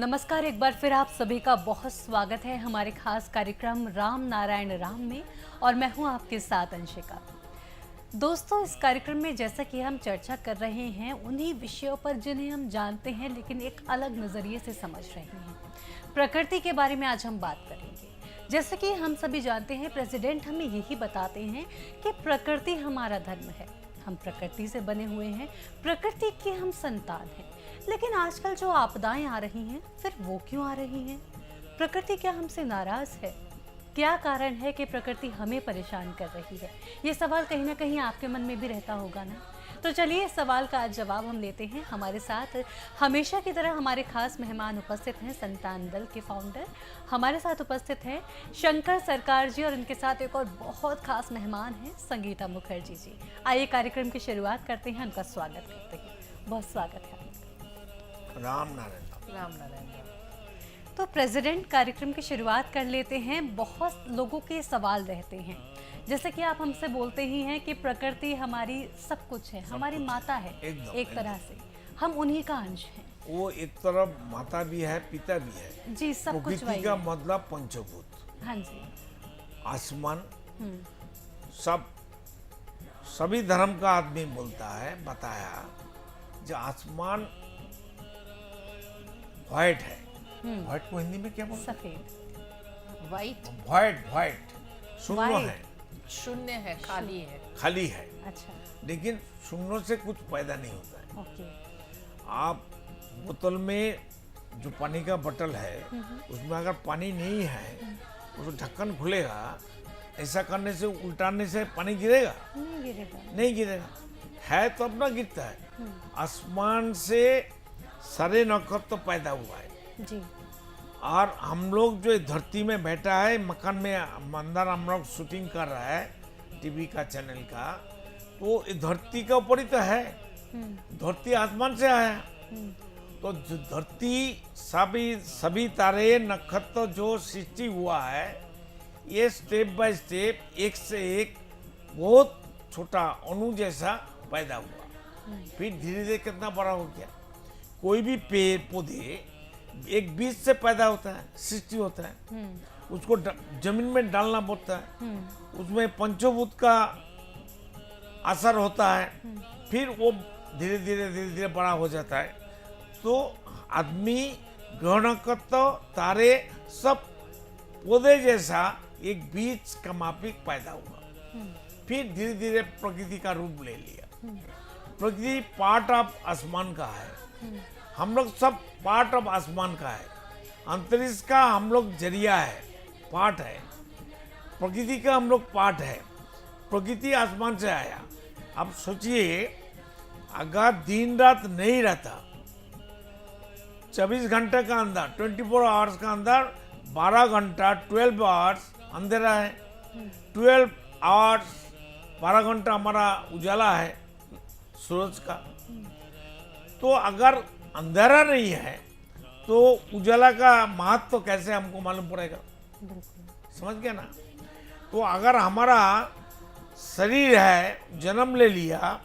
नमस्कार, एक बार फिर आप सभी का बहुत स्वागत है हमारे खास कार्यक्रम राम नारायण राम में। और मैं हूं आपके साथ अंशिका। दोस्तों, इस कार्यक्रम में जैसा कि हम चर्चा कर रहे हैं उन्हीं विषयों पर जिन्हें हम जानते हैं लेकिन एक अलग नज़रिए से समझ रहे हैं। प्रकृति के बारे में आज हम बात करेंगे। जैसे कि हम सभी जानते हैं, प्रेसिडेंट हमें यही बताते हैं कि प्रकृति हमारा धर्म है, हम प्रकृति से बने हुए हैं, प्रकृति के हम संतान हैं। लेकिन आजकल जो आपदाएं आ रही हैं, फिर वो क्यों आ रही हैं? प्रकृति क्या हमसे नाराज है? क्या कारण है कि प्रकृति हमें परेशान कर रही है? ये सवाल कहीं ना कहीं आपके मन में भी रहता होगा ना। तो चलिए, इस सवाल का आज जवाब हम लेते हैं। हमारे साथ हमेशा की तरह हमारे खास मेहमान उपस्थित हैं, संतान दल के फाउंडर हमारे साथ उपस्थित हैं शंकर सरकार जी, और इनके साथ एक और बहुत खास मेहमान हैं संगीता मुखर्जी जी। आइए कार्यक्रम की शुरुआत करते हैं, उनका स्वागत करते हैं। बहुत स्वागत है। राम नारायण राम नारायण। तो प्रेसिडेंट, कार्यक्रम की शुरुआत कर लेते हैं। बहुत लोगों के सवाल रहते हैं, जैसे कि आप हमसे बोलते ही हैं कि प्रकृति हमारी सब कुछ है, हमारी माता है। एक तरह से हम उन्हीं का अंश हैं। वो एक तरफ माता भी है, पिता भी है जी, सब कुछ वही का है। मतलब पंचभूत, हाँ जी, आसमान, सब सभी धर्म का आदमी बोलता है, बताया जो आसमान व्हाइट है। व्हाइट को हिंदी में क्या बोलते हैं? सफेद, वाइट, व्हाइट व्हाइट शून्य White। शून्य है, खाली है। खाली है, अच्छा, लेकिन शून्य से कुछ पैदा नहीं होता है। ओके। आप बोतल में जो पानी का बोतल है उसमें अगर पानी नहीं है, उसको ढक्कन खुलेगा, ऐसा करने से, उल्टाने से पानी गिरेगा? नहीं गिरेगा। नहीं गिरेगा। है तो अपना गिरता है। आसमान से सारे नक्षत्र पैदा हुआ है, जी, और हम लोग जो धरती में बैठा है, मकान में अंदर हम लोग शूटिंग कर रहा है टीवी का चैनल का, तो ये धरती के ऊपर ही तो है। धरती आसमान से आया, तो जो धरती सभी तारे नक्षत्र जो सृष्टि हुआ है, ये स्टेप बाय स्टेप एक से एक बहुत छोटा अणु जैसा पैदा हुआ, फिर धीरे धीरे कितना बड़ा हो गया। कोई भी पेड़ पौधे एक बीज से पैदा होता है, सृष्टि होता है, उसको जमीन में डालना पड़ता है, उसमें पंचभूत का असर होता है, फिर वो धीरे धीरे बड़ा हो जाता है। तो आदमी, ग्रह नक्षत्र, तारे सब पौधे जैसा एक बीज का माफिक पैदा हुआ, फिर धीरे धीरे प्रकृति का रूप ले लिया। प्रकृति पार्ट ऑफ आसमान का है, हम लोग सब पार्ट ऑफ आसमान का है। अंतरिक्ष का हम लोग जरिया है, पार्ट है। प्रकृति का हम लोग पार्ट है। प्रकृति आसमान से आया। अब सोचिए, अगर दिन रात नहीं रहता, 24 घंटे का अंदर, 24 आवर्स का अंदर 12 घंटा 12 आवर्स अंधेरा है, 12 आवर्स 12 घंटा हमारा उजाला है सूरज का। तो अगर अंधेरा नहीं है तो उजाला का महत्व तो कैसे हमको मालूम पड़ेगा? समझ गया ना? तो अगर हमारा शरीर है, जन्म ले लिया,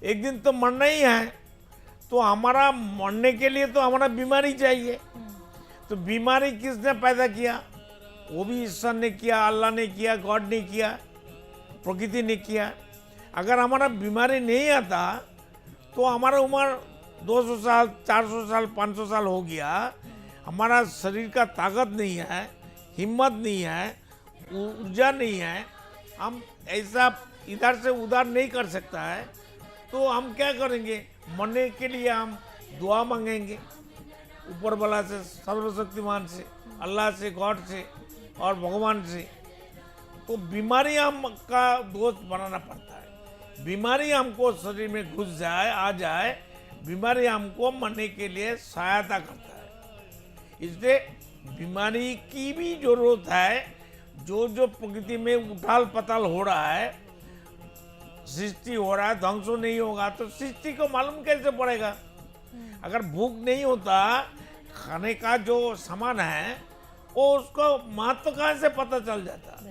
एक दिन तो मरना ही है, तो हमारा मरने के लिए तो हमारा बीमारी चाहिए। तो बीमारी किसने पैदा किया? वो भी ईश्वर ने किया, अल्लाह ने किया, गॉड ने किया, प्रकृति ने किया। अगर हमारा बीमारी नहीं आता तो हमारा उम्र 200 साल, 400 साल, 500 साल हो गया, हमारा शरीर का ताकत नहीं है, हिम्मत नहीं है, ऊर्जा नहीं है, हम ऐसा इधर से उधर नहीं कर सकता है, तो हम क्या करेंगे? मरने के लिए हम दुआ मांगेंगे ऊपर वाला से, सर्वशक्तिमान से, अल्लाह से, गॉड से और भगवान से। तो बीमारी हम का दोस्त बनाना पड़ता है। बीमारी हमको शरीर में घुस जाए, आ जाए, बीमारी हमको मरने के लिए सहायता करता है। इसलिए बीमारी की भी जरूरत है। जो प्रकृति में उथाल पताल हो रहा है, सृष्टि हो रहा है, ध्वंस नहीं होगा तो सृष्टि को मालूम कैसे पड़ेगा? अगर भूख नहीं होता, खाने का जो सामान है वो उसको महत्व कहाँ से पता चल जाता?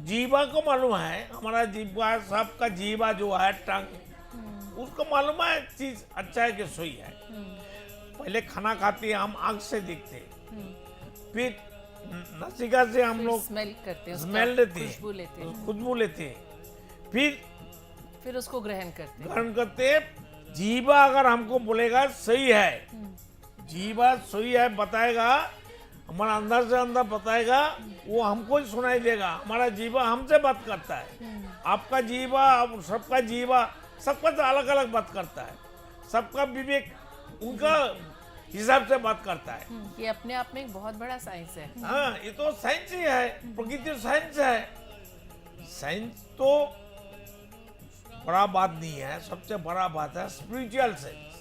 जीवा को मालूम है, हमारा जीवा, सबका जीवा जो है, टंग, उसको मालूम है चीज अच्छा है कि सही है। पहले खाना खाते हैं हम आँख से देखते हैं, फिर नासिका से हम लोग स्मेल करते हैं, उसका स्मेल लेते हैं, खुशबू लेते हैं, खुशबू लेते हैं, फिर उसको ग्रहण करते हैं। ग्रहण करते हैं। जीवा अगर हमको बोलेगा सही है, जीवा सही है बताएगा, हमारा अंदर से अंदर बताएगा, वो हमको ही सुनाई देगा। हमारा जीवा हमसे बात करता है, आपका जीवा और सबका जीवा सबका तो अलग अलग बात करता है, सबका विवेक उनका हिसाब से बात करता है। ये अपने आप में एक बहुत बड़ा साइंस है। हाँ, ये तो साइंस ही है, प्रकृति साइंस है। साइंस तो बड़ा बात नहीं है, सबसे बड़ा बात है स्पिरिचुअल साइंस।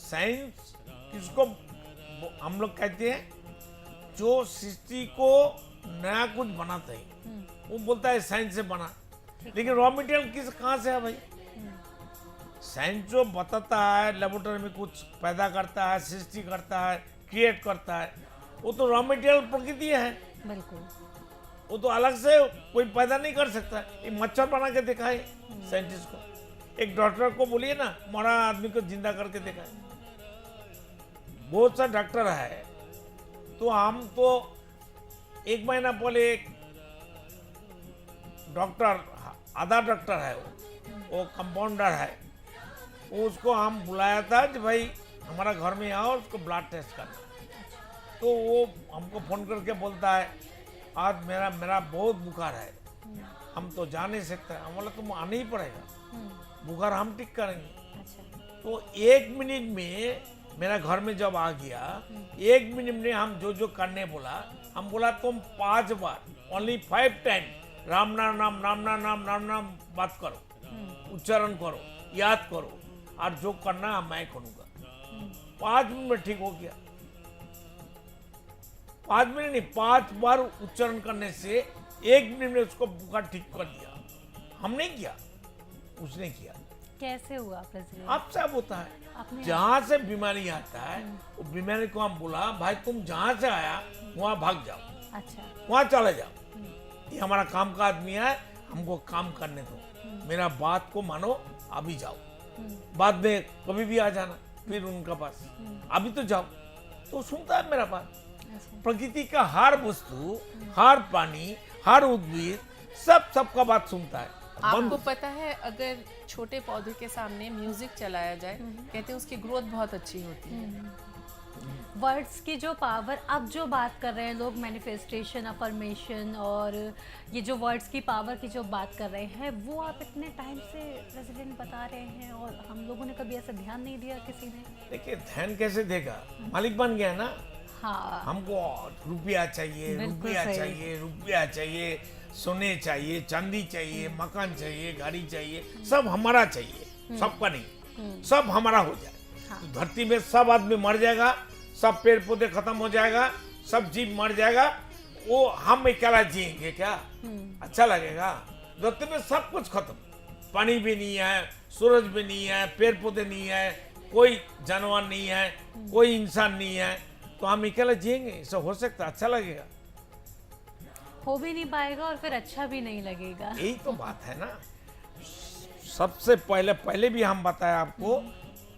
साइंस किसको हम लोग कहते हैं, जो सृष्टि को नया कुछ बनाता है वो बोलता है साइंस से बना, लेकिन रॉ मटेरियल कहाँ से है भाई? साइंस जो बताता है लेबोरेटरी में कुछ पैदा करता है, सृष्टि करता है, क्रिएट करता है, वो तो रॉ मटेरियल प्रकृति है। बिल्कुल, वो तो अलग से कोई पैदा नहीं कर सकता। एक मच्छर बना के दिखाए साइंटिस्ट को, एक डॉक्टर को बोलिए ना मरा आदमी को जिंदा करके दिखाए। बहुत सा डॉक्टर है, तो हम तो एक महीना पहले एक डॉक्टर, आधा डॉक्टर है वो कंपाउंडर है, वो उसको हम बुलाया था कि भाई हमारा घर में आओ, उसको ब्लड टेस्ट करना। तो वो हमको फोन करके बोलता है आज मेरा बहुत बुखार है, हम तो जा नहीं सकते। हम बोला तुम आना ही पड़ेगा, बुखार हम ठीक करेंगे। अच्छा, तो 1 मिनट में मेरा घर में जब आ गया, 1 मिनट में हम जो जो करने बोला, हम बोला तुम 5 बार, ओनली 5 टाइम राम नाम नाम राम नाम नाम राम नाम बात करो, उच्चारण करो, याद करो, और जो करना है मैं करूँगा। 5 मिनट में ठीक हो गया। 5 मिनट नहीं, 5 बार उच्चारण करने से 1 मिनट में उसको बुखार ठीक कर दिया। हम नहीं किया, उसने किया। कैसे हुआ प्रेसिडेंट? अब सब होता है, आपने जहाँ से बीमारी आता है वो बीमारी को हम बोला भाई तुम जहाँ से आया वहाँ भाग जाओ, अच्छा, वहाँ चले जाओ, ये हमारा काम का आदमी है, हमको काम करने दो, मेरा बात को मानो, अभी जाओ, बाद में कभी भी आ जाना फिर उनका पास, अभी तो जाओ। तो सुनता है मेरा बात। अच्छा, प्रकृति का हर वस्तु, हर प्राणी, हर उद्भिद सबका बात सुनता है। आपको पता है अगर छोटे पौधे के सामने म्यूजिक चलाया जाए, कहते हैं उसकी ग्रोथ बहुत अच्छी होती है। वर्ड्स की जो पावर, अब जो बात कर रहे हैं लोग, मैनिफेस्टेशन, अफर्मेशन, और ये जो वर्ड्स की पावर की जो बात कर रहे हैं, वो आप इतने टाइम से प्रेसिडेंट बता रहे हैं और हम लोगों ने कभी ऐसा ध्यान नहीं दिया किसी ने। देखिए ध्यान कैसे देगा, मालिक बन गया ना। हाँ, हमको रुपया चाहिए, बिल्कुल रुपया सही। चाहिए, रुपया चाहिए, सोने चाहिए, चांदी चाहिए, मकान चाहिए, गाड़ी चाहिए, सब हमारा चाहिए, सबका नहीं, सब हमारा हो जाए। हाँ। तो धरती में सब आदमी मर जाएगा, सब पेड़ पौधे खत्म हो जाएगा, सब जीव मर जाएगा, वो हम अकेला जिएंगे क्या? अच्छा लगेगा? धरती में सब कुछ खत्म, पानी भी नहीं है, सूरज भी नहीं है, पेड़ पौधे नहीं है, कोई जानवर नहीं है, कोई इंसान नहीं है, तो हम अकेला जिएंगे? ऐसा हो सकता? अच्छा लगेगा? हो भी नहीं पाएगा और फिर अच्छा भी नहीं लगेगा। यही तो बात है ना। सबसे पहले भी हम बताया आपको,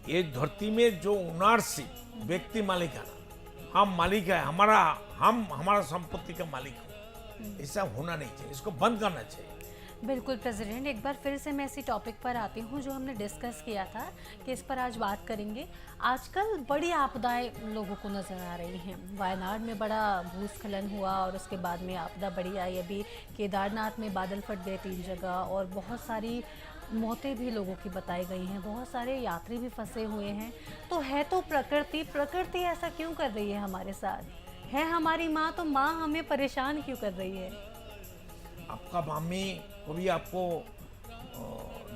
ये धरती में जो ओनरशिप, व्यक्ति मालिक है ना, हम मालिक है, हमारा संपत्ति का मालिक हो, ऐसा होना नहीं चाहिए, इसको बंद करना चाहिए। बिल्कुल प्रेसिडेंट, एक बार फिर से मैं इसी टॉपिक पर आती हूँ जो हमने डिस्कस किया था कि इस पर आज बात करेंगे। आजकल बड़ी आपदाएं लोगों को नज़र आ रही हैं। वायनाड में बड़ा भूस्खलन हुआ और उसके बाद में आपदा बड़ी आई। अभी केदारनाथ में बादल फट गए 3 जगह और बहुत सारी मौतें भी लोगों की बताई गई हैं, बहुत सारे यात्री भी फंसे हुए हैं। तो है तो प्रकृति ऐसा क्यों कर रही है हमारे साथ? है हमारी माँ, तो माँ हमें परेशान क्यों कर रही है? आपका मम्मी कभी आपको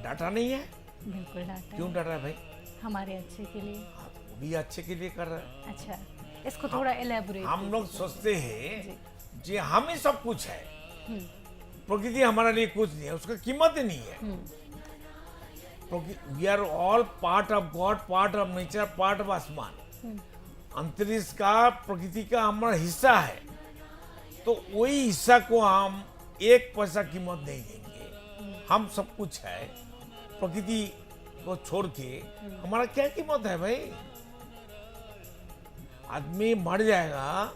डांटा नहीं है? बिल्कुल डांटा क्यों है। डांट रहा है भाई? हमारे अच्छे के लिए। हाँ, तो वो भी अच्छे के लिए कर रहा है। अच्छा, इसको थोड़ा एलेबोरेट। हम लोग सोचते हैं जी। जी हम ही सब कुछ है, प्रकृति हमारे लिए कुछ नहीं है, उसका कीमत ही नहीं है। We are all part of God, part of nature, part of asman. अंतरिक्ष का, प्रकृति का हमारा हिस्सा है, तो वही हिस्सा को हम 1 पैसा कीमत नहीं देंगे। हम सब कुछ है, प्रकृति को छोड़ के हमारा क्या कीमत है भाई? आदमी मर जाएगा,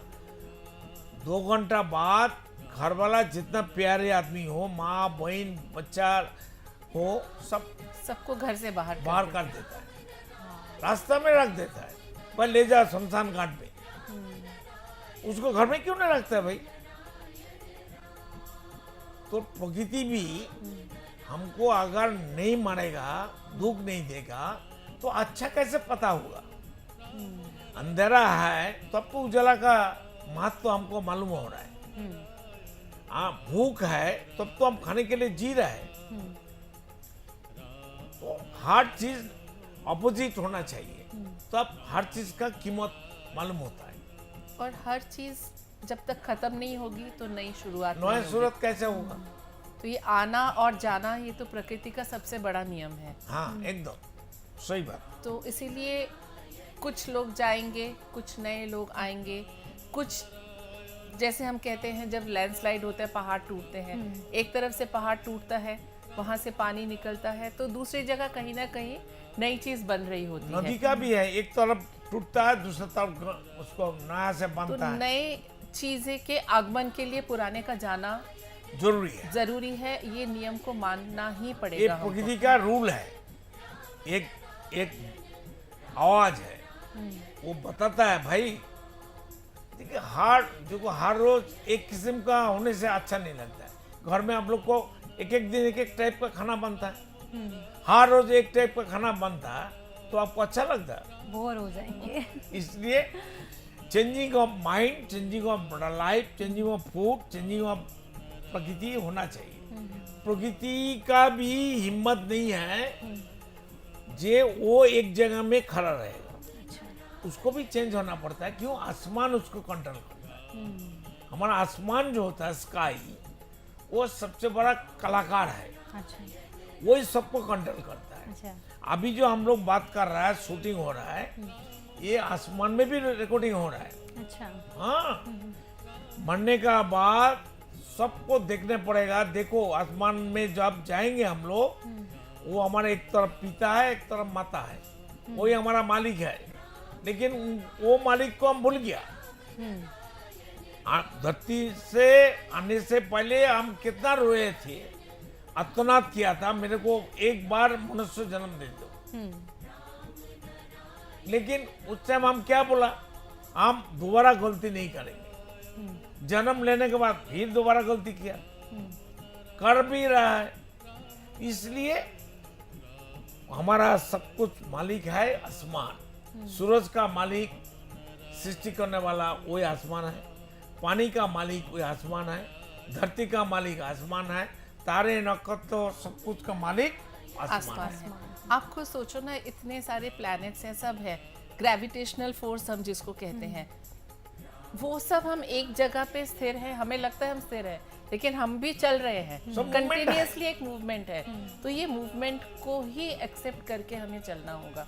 2 घंटा बाद घर वाला जितना प्यारे आदमी हो, माँ बहन बच्चा हो, सबको घर से बाहर बाहर कर देता है, रास्ता में रख देता है, पर ले जा शमशान घाट में। उसको घर में क्यों नहीं रखता है भाई? तो प्रकृति भी हमको अगर नहीं मारेगा, दुख नहीं देगा, तो अच्छा कैसे पता होगा? अंधेरा है तब तो उजाला का महत्व हमको मालूम हो रहा है। भूख है तब तो हम खाने के लिए जी रहे हैं। तो हर चीज अपोजिट होना चाहिए, तब हर चीज का कीमत मालूम होता है। और हर चीज जब तक खत्म नहीं होगी तो नई शुरुआत नहीं नई होगी। सूरत कैसे होगा? तो ये आना और जाना, ये तो प्रकृति का सबसे बड़ा नियम है। हाँ, एकदम सही बात। तो इसीलिए कुछ लोग जाएंगे, कुछ नए लोग आएंगे, कुछ जैसे हम कहते हैं जब लैंडस्लाइड होता है, पहाड़ टूटते हैं, एक तरफ से पहाड़ टूटता है, वहां से पानी निकलता है, तो दूसरी जगह कहीं ना कहीं नई चीज बन रही होती है। नदी का भी है, एक तरफ टूटता है, दूसरी तरफ उसको नया से तो बनता है। नए चीजें के आगमन के लिए पुराने का जाना जरूरी है। ये नियम को मानना ही ये पड़ेगा हमको। प्रकृति का रूल है। एक आवाज है, वो बताता है भाई। देखिए हर रोज एक किस्म का होने से अच्छा नहीं लगता है। घर में आप लोग को एक दिन एक टाइप का खाना बनता है, हर रोज एक टाइप का खाना बनता है, तो आपको अच्छा लगता है? बोर हो जाएंगे। इसलिए changing of mind, changing of life, changing of food, changing of प्रकृति होना चाहिए। प्रकृति का भी हिम्मत नहीं है जे वो एक जगह में खड़ा रहेगा, उसको भी चेंज होना पड़ता है। क्यों? आसमान उसको कंट्रोल करता है। हमारा आसमान जो होता है, स्काई, वो सबसे बड़ा कलाकार है। अच्छा, वही सबको कंट्रोल करता है। अच्छा, अभी जो हम लोग बात कर रहा है, शूटिंग हो रहा है, ये आसमान में भी रिकॉर्डिंग हो रहा है। अच्छा। हाँ, मरने का बाद सबको देखने पड़ेगा। देखो आसमान में जब जाएंगे हम लोग, वो हमारे एक तरफ पिता है, एक तरफ माता है, वही हमारा मालिक है। लेकिन वो मालिक को हम भूल गया। धरती से आने से पहले हम कितना रोए थे, अतनाद किया था, मेरे को एक बार मनुष्य जन्म दे दो। लेकिन उस टाइम हम क्या बोला? हम दोबारा गलती नहीं करेंगे। जन्म लेने के बाद फिर दोबारा गलती किया, कर भी रहा है। इसलिए हमारा सब कुछ मालिक है आसमान। सूरज का मालिक, सृष्टि करने वाला वही आसमान है। पानी का मालिक वही आसमान है। धरती का मालिक आसमान है। तारे नक्षत्र सब कुछ का मालिक आसमान है। आप खुद सोचो ना, इतने सारे प्लैनेट्स हैं, सब है, ग्रेविटेशनल फोर्स हम जिसको कहते हैं, वो सब हम एक जगह पे स्थिर हैं। हमें लगता है हम स्थिर हैं, लेकिन हम भी चल रहे हैं। कंटिन्यूअसली एक मूवमेंट है। तो ये मूवमेंट को ही एक्सेप्ट करके हमें चलना होगा।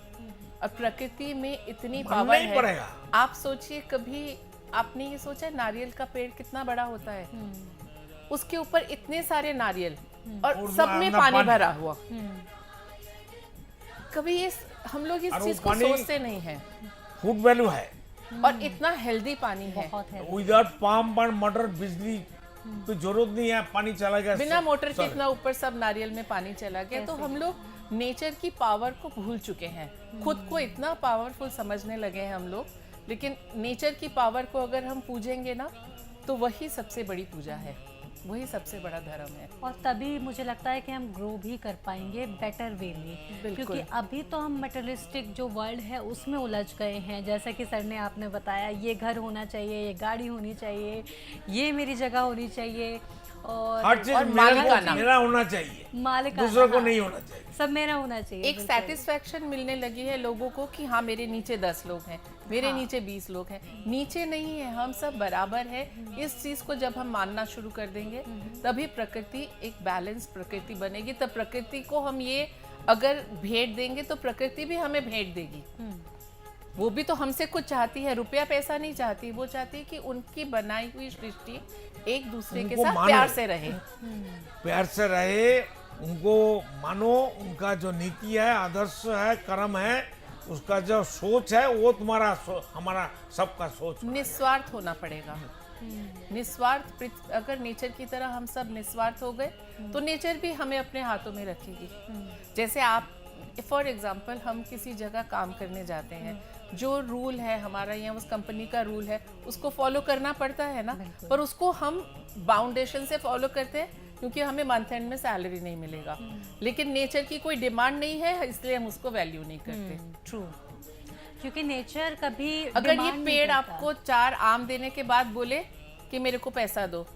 और प्रकृति में इतनी पावर है। पड़ेगा। आप सोचिए, कभी आपने ये सोचा नारियल का पेड़ कितना बड़ा होता है? उसके ऊपर इतने सारे नारियल और सब में पानी भरा हुआ। कभी ये हम लोग इस चीज को सोचते नहीं है। फूड वैल्यू है। और इतना हेल्दी पानी है। बहुत है। विदाउट पंप और मोटर, बिजली तो जरूरत नहीं है, पानी चला गया। बिना मोटर के इतना ऊपर सब नारियल में पानी चला गया। तो हम लोग नेचर की पावर को भूल चुके हैं। खुद को इतना पावरफुल समझने लगे हैं हम लोग। लेकिन नेचर की पावर को अगर हम पूजेंगे ना, तो वही सबसे बड़ी पूजा है, वही सबसे बड़ा धर्म है। और तभी मुझे लगता है कि हम ग्रो भी कर पाएंगे बेटर वे में। क्योंकि अभी तो हम मटेरियलिस्टिक जो वर्ल्ड है उसमें उलझ गए हैं। जैसा कि सर ने आपने बताया, ये घर होना चाहिए, ये गाड़ी होनी चाहिए, ये मेरी जगह होनी चाहिए, और हर चीज मेरा होना चाहिए, मालिकाना, दूसरों को नहीं होना चाहिए, सब मेरा होना चाहिए। एक सेटिस्फेक्शन मिलने लगी है लोगों को कि हाँ, मेरे नीचे 10 लोग हैं, मेरे नीचे 20 लोग हैं। नीचे नहीं है, हम सब बराबर है। इस चीज को जब हम मानना शुरू कर देंगे, तभी प्रकृति एक बैलेंस प्रकृति बनेगी। तब प्रकृति को हम ये अगर भेंट देंगे, तो प्रकृति भी हमें भेंट देगी। वो भी तो हमसे कुछ चाहती है, रुपया पैसा नहीं चाहती। वो चाहती है कि उनकी बनाई हुई सृष्टि एक दूसरे के साथ प्यार से रहे। प्यार से रहे, उनको मानो, उनका जो नीति है, आदर्श है, कर्म है, उसका जो सोच है वो तुम्हारा हमारा सबका सोच है। निस्वार्थ होना पड़ेगा। निस्वार्थ, अगर नेचर की तरह हम सब निस्वार्थ हो गए तो नेचर भी हमें अपने हाथों में रखेगी। जैसे आप फॉर एग्जांपल, हम किसी जगह काम करने जाते हैं, जो रूल है हमारा या उस कंपनी का रूल है उसको फॉलो करना पड़ता है ना, पर उसको हम बाउंडेशन से फॉलो करते हैं क्योंकि हमें मंथ एंड में सैलरी नहीं मिलेगा। लेकिन नेचर की कोई डिमांड नहीं है, इसलिए हम उसको वैल्यू नहीं करते। ट्रू, क्योंकि नेचर कभी अगर ये demand नहीं पेड़ करता। आपको 4 आम देने के बाद बोले कि मेरे को पैसा दो,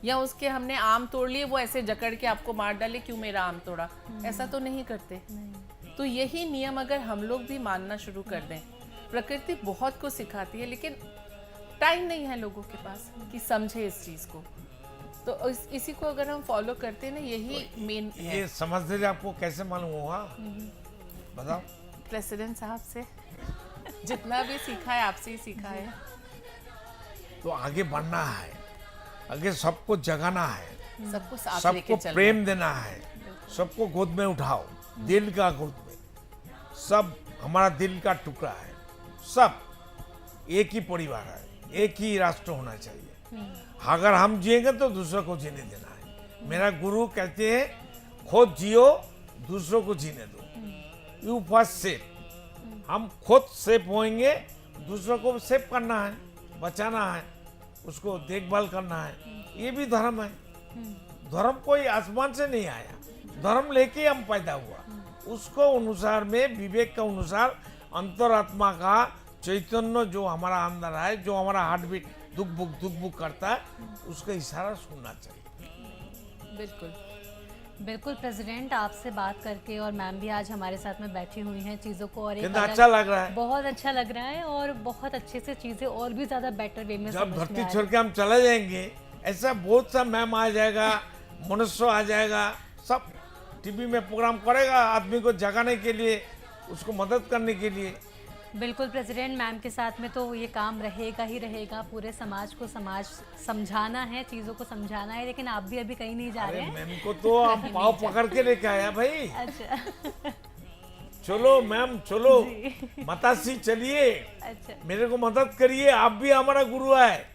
या उसके हमने आम तोड़ लिए, वो ऐसे जकड़ के आपको मार डाले, क्यों मेरा आम तोड़ा, ऐसा तो नहीं करते। तो यही नियम अगर हम लोग भी मानना शुरू कर दें, प्रकृति बहुत कुछ सिखाती है, लेकिन टाइम नहीं है लोगों के पास कि समझे इस चीज को। तो इसी को अगर हम फॉलो करते हैं ना, यही मेन है। ये समझते आपको कैसे मालूम हुआ, बताओ? प्रेसिडेंट साहब से जितना भी सीखा है आपसे ही सीखा है। तो आगे बढ़ना है, आगे सबको जगाना है, सबको साथ लेके सबको चलना। प्रेम देना है, सबको गोद में उठाओ, दिल का गोद में। सब हमारा दिल का टुकड़ा है, सब एक ही परिवार है, एक ही राष्ट्र होना चाहिए। अगर हम जिएंगे तो दूसरों को जीने देना है। मेरा गुरु कहते हैं, खुद जियो, दूसरों को जीने दो। You first safe. हम खुद सेफ होंगे, दूसरों को सेफ करना है, बचाना है, उसको देखभाल करना है। ये भी धर्म है। धर्म कोई आसमान से नहीं आया, धर्म लेके हम पैदा हुआ। उसको अनुसार में, विवेक के अनुसार, अंतरात्मा का चैतन्य जो हमारा अंदर है, जो हमारा हार्ट बीट दुख बुक करता है, उसका इशारा सुनना चाहिए। बिल्कुल बिल्कुल प्रेसिडेंट, आपसे बात करके, और मैम भी आज हमारे साथ में बैठी हुई हैं, चीज़ों को और एक कितना अलग- अच्छा लग रहा है। बहुत अच्छा लग रहा है, और बहुत अच्छे से चीज़ें और भी ज़्यादा बेटर वे में जब समझ में धरती आ छोड़ के हम चले जाएंगे, ऐसा बहुत सा मैम आ जाएगा, मनुष्य आ जाएगा, सब टीवी में प्रोग्राम करेगा आदमी को जगाने के लिए, उसको मदद करने के लिए। बिल्कुल प्रेसिडेंट, मैम के साथ में तो ये काम रहेगा ही रहेगा। पूरे समाज को समझाना है, चीज़ों को समझाना है, लेकिन आप भी अभी कहीं नहीं जा रहे अरे हैं। मैम को तो हम पाँव पकड़ के लेके आया भाई। अच्छा चलो मैम, चलो मतासी, चलिए, अच्छा, मेरे को मदद करिए, आप भी हमारा गुरु है।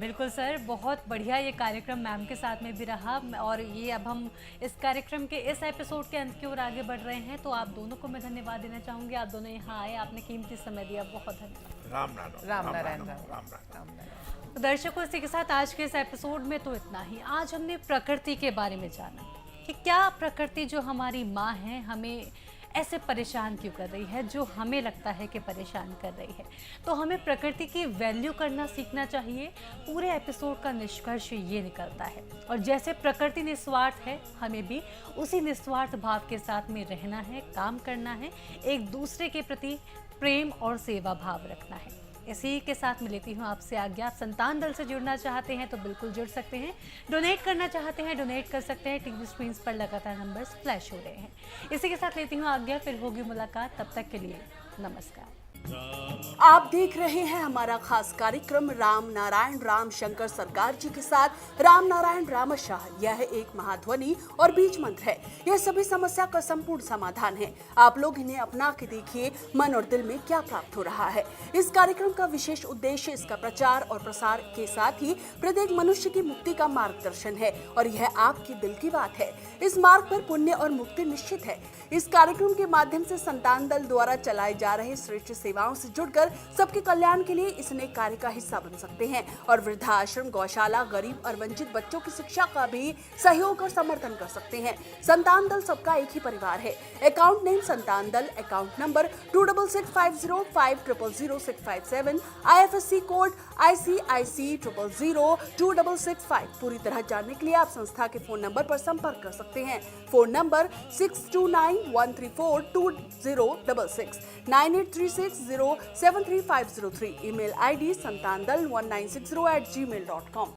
बिल्कुल सर, बहुत बढ़िया ये कार्यक्रम मैम के साथ में भी रहा, और ये अब हम इस कार्यक्रम के इस एपिसोड के अंत की ओर आगे बढ़ रहे हैं। तो आप दोनों को मैं धन्यवाद देना चाहूँगी, आप दोनों यहाँ आए, आपने कीमती समय दिया, बहुत धन्यवाद। राम नारायण, राम नारायण, राम नारायण। राम नारायण। तो दर्शकों, इसी के साथ आज के इस एपिसोड में तो इतना ही। आज हमने प्रकृति के बारे में जाना कि क्या प्रकृति जो हमारी माँ है हमें ऐसे परेशान क्यों कर रही है, जो हमें लगता है कि परेशान कर रही है। तो हमें प्रकृति की वैल्यू करना सीखना चाहिए। पूरे एपिसोड का निष्कर्ष ये निकलता है, और जैसे प्रकृति निस्वार्थ है, हमें भी उसी निस्वार्थ भाव के साथ में रहना है, काम करना है, एक दूसरे के प्रति प्रेम और सेवा भाव रखना है। इसी के साथ मैं लेती हूँ आपसे आज्ञा। आप संतान दल से जुड़ना चाहते हैं तो बिल्कुल जुड़ सकते हैं, डोनेट करना चाहते हैं डोनेट कर सकते हैं, टीवी स्क्रीन पर लगातार नंबर्स फ्लैश हो रहे हैं। इसी के साथ लेती हूँ आज्ञा, फिर होगी मुलाकात, तब तक के लिए नमस्कार। आप देख रहे हैं हमारा खास कार्यक्रम राम नारायण राम शंकर सरकार जी के साथ राम नारायण रामशाह। यह एक महाध्वनि और बीज मंत्र है। यह सभी समस्या का संपूर्ण समाधान है। आप लोग इन्हें अपना के देखिए, मन और दिल में क्या प्राप्त हो रहा है। इस कार्यक्रम का विशेष उद्देश्य इसका प्रचार और प्रसार के साथ ही प्रत्येक मनुष्य की मुक्ति का मार्गदर्शन है, और यह आपके दिल की बात है। इस मार्ग पर पुण्य और मुक्ति निश्चित है। इस कार्यक्रम के माध्यम से संतान दल द्वारा चलाए जा रहे श्रेष्ठ सेवाओं से जुड़कर सबके कल्याण के लिए इस नेक कार्य का हिस्सा बन सकते हैं, और वृद्धाश्रम, गौशाला, गरीब और वंचित बच्चों की शिक्षा का भी सहयोग और समर्थन कर सकते हैं। संतान दल सबका एक ही परिवार है। अकाउंट नेम संतान दल, account number 266505000657, IFSC code ICIC 000265। पूरी तरह जानने के लिए आप संस्था के फोन नंबर पर संपर्क कर सकते हैं। Phone number 6291342066, 9836073503। Email ID santandal1960@gmail.com।